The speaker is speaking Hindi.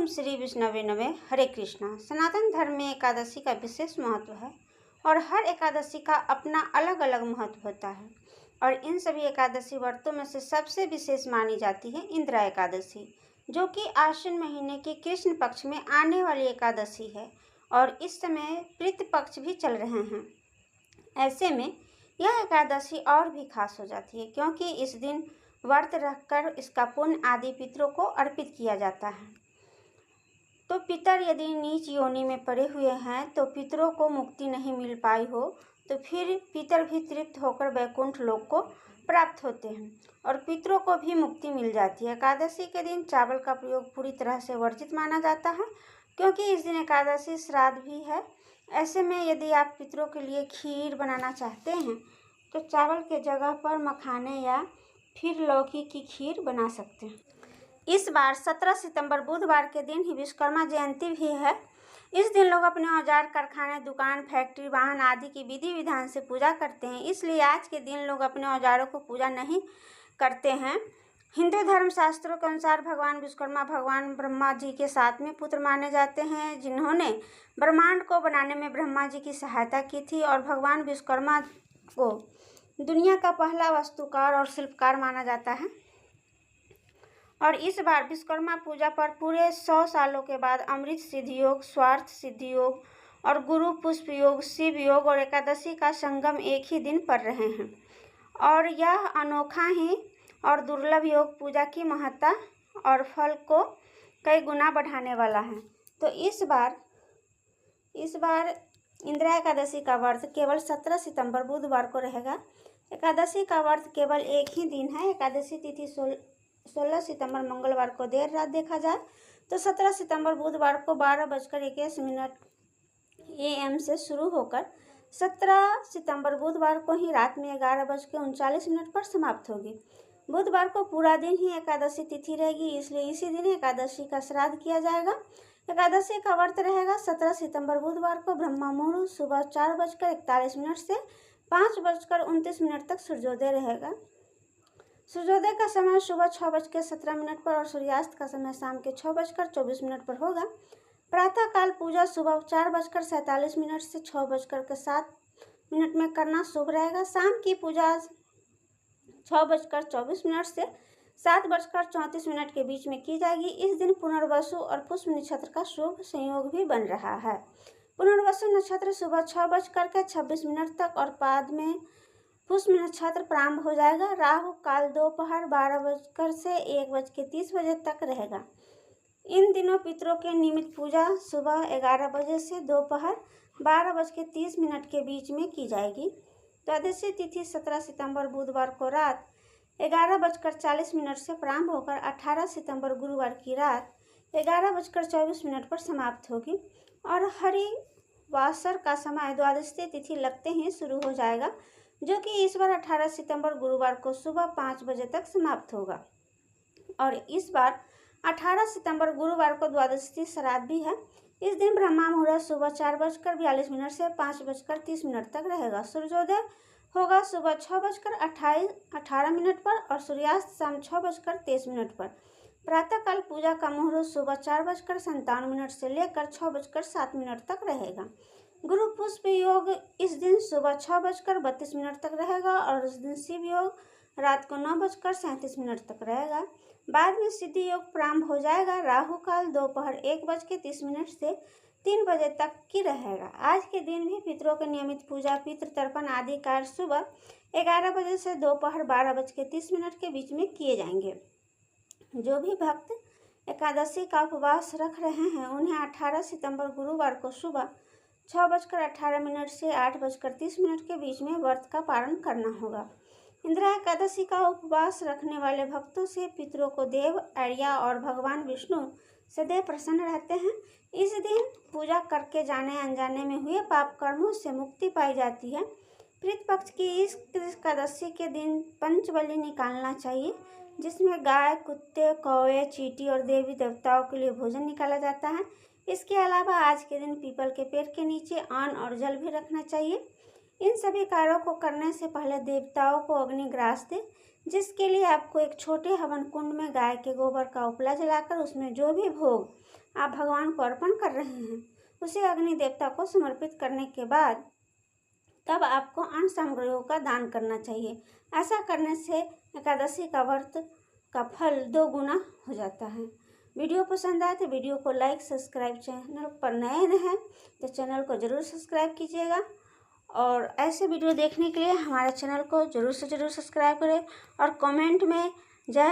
ओम श्री विष्णवे नमः। हरे कृष्णा। सनातन धर्म में एकादशी का विशेष महत्व है और हर एकादशी का अपना अलग अलग महत्व होता है। और इन सभी एकादशी व्रतों में से सबसे विशेष मानी जाती है इंदिरा एकादशी, जो कि आश्विन महीने के कृष्ण पक्ष में आने वाली एकादशी है और इस समय पितृ पक्ष भी चल रहे हैं। ऐसे में यह एकादशी और भी खास हो जाती है, क्योंकि इस दिन व्रत रखकर इसका पुण्य आदि पितरों को अर्पित किया जाता है। तो पितर यदि नीच योनि में पड़े हुए हैं तो पितरों को मुक्ति नहीं मिल पाई हो तो फिर पितर भी तृप्त होकर वैकुंठ लोक को प्राप्त होते हैं और पितरों को भी मुक्ति मिल जाती है। एकादशी के दिन चावल का प्रयोग पूरी तरह से वर्जित माना जाता है, क्योंकि इस दिन एकादशी श्राद्ध भी है। ऐसे में यदि आप पितरों के लिए खीर बनाना चाहते हैं तो चावल के जगह पर मखाने या फिर लौकी की खीर बना सकते हैं। इस बार 17 सितंबर बुधवार के दिन ही विश्वकर्मा जयंती भी है। इस दिन लोग अपने औजार, कारखाने, दुकान, फैक्ट्री, वाहन आदि की विधि विधान से पूजा करते हैं। इसलिए आज के दिन लोग अपने औजारों को पूजा नहीं करते हैं। हिंदू धर्म शास्त्रों के अनुसार भगवान विश्वकर्मा भगवान ब्रह्मा जी के सातवें पुत्र माने जाते हैं, जिन्होंने ब्रह्मांड को बनाने में ब्रह्मा जी की सहायता की थी और भगवान विश्वकर्मा को दुनिया का पहला वास्तुकार और शिल्पकार माना जाता है। और इस बार विश्वकर्मा पूजा पर पूरे 100 सालों के बाद अमृत सिद्धि योग, स्वार्थ सिद्धि योग और गुरु पुष्प योग, शिव योग और एकादशी का संगम एक ही दिन पर रहे हैं। और यह अनोखा ही और दुर्लभ योग पूजा की महत्ता और फल को कई गुना बढ़ाने वाला है। तो इस बार इंदिरा एकादशी का व्रत केवल 17 सितंबर बुधवार को रहेगा। एकादशी का व्रत केवल एक ही दिन है। एकादशी तिथि 16 सितंबर मंगलवार को देर रात देखा जाए तो 17 सितंबर बुधवार को 12:21 AM से शुरू होकर 17 सितंबर बुधवार को ही रात में 11:39 पर समाप्त होगी। बुधवार को पूरा दिन ही एकादशी तिथि रहेगी, इसलिए इसी दिन एकादशी का श्राद्ध किया जाएगा। एकादशी का व्रत रहेगा 17 सितंबर बुधवार को ब्रह्म मुहूर्त सुबह 4:41 से 5:29 तक सूर्योदय रहेगा। सूर्योदय का समय सुबह 6:17 पर और सूर्यास्त का समय शाम के 6:24 पर होगा। प्रातः काल पूजा सुबह 4:47 से 6:07 में करना शुभ रहेगा। शाम की पूजा 6:24 से 7:34 के बीच में की जाएगी। इस दिन पुनर्वसु और पुष्य नक्षत्र का शुभ संयोग भी बन रहा है। पुनर्वसु नक्षत्र सुबह 6:26 तक और बाद में पुष्य नक्षत्र प्रारंभ हो जाएगा। राहु काल दोपहर 12 से 1:30 तक रहेगा। इन दिनों पितरों के नियमित पूजा सुबह 11 बजे से दोपहर 12:30 के बीच में की जाएगी। द्वादशी तिथि 17 सितंबर बुधवार को रात 11:40 से प्रारंभ होकर 18 सितंबर गुरुवार की रात 11:24 पर समाप्त होगी और हरिवासर का समय द्वादशी तिथि लगते ही शुरू हो जाएगा, जो कि इस बार 18 सितंबर गुरुवार को सुबह 5 बजे तक समाप्त होगा। और इस बार 18 सितंबर गुरुवार को द्वादशी श्राद्ध भी है। इस दिन ब्रह्मा मुहूर्त सुबह 4:42 से 5:30 तक रहेगा। सूर्योदय होगा सुबह 6:18 पर और सूर्यास्त शाम 6:23 पर। प्रातःकाल पूजा का मुहूर्त सुबह 4:57 से लेकर 6:07 तक रहेगा। गुरु पुष्प योग इस दिन सुबह 6:32 तक रहेगा और उस दिन शिव योग रात को 9:37 तक रहेगा। बाद में सिद्धि योग प्रारंभ हो जाएगा। राहु काल दोपहर 1:30 से 3 बजे तक की रहेगा। आज के दिन भी पितरों के नियमित पूजा, पितृ तर्पण आदि कार्य सुबह 11 बजे से दोपहर 12:30 के बीच में किए जाएंगे। जो भी भक्त एकादशी का उपवास रख रहे हैं उन्हें 18 सितंबर गुरुवार को सुबह 6:18 से 8:30 के बीच में व्रत का पालन करना होगा। इंदिरा एकादशी का उपवास रखने वाले भक्तों से पितरों को देव, आर्या और भगवान विष्णु सदैव प्रसन्न रहते हैं। इस दिन पूजा करके जाने अनजाने में हुए पाप कर्मों से मुक्ति पाई जाती है। पितृ पक्ष की इस एकादशी के दिन पंचबलि निकालना चाहिए, जिसमें गाय, कुत्ते, कौवे, चींटी और देवी देवताओं के लिए भोजन निकाला जाता है। इसके अलावा आज के दिन पीपल के पेड़ के नीचे अन्न और जल भी रखना चाहिए। इन सभी कार्यों को करने से पहले देवताओं को अग्निग्रास दें, जिसके लिए आपको एक छोटे हवन कुंड में गाय के गोबर का उपला जलाकर उसमें जो भी भोग आप भगवान को अर्पण कर रहे हैं, उसे अग्नि देवता को समर्पित करने के बाद तब आपको अन्न सामग्रियों का दान करना चाहिए। ऐसा करने से एकादशी का व्रत का फल 2 गुना हो जाता है। वीडियो पसंद आए तो वीडियो को लाइक, सब्सक्राइब, चैनल पर नए हैं तो चैनल को ज़रूर सब्सक्राइब कीजिएगा और ऐसे वीडियो देखने के लिए हमारे चैनल को ज़रूर से ज़रूर सब्सक्राइब करें और कमेंट में जय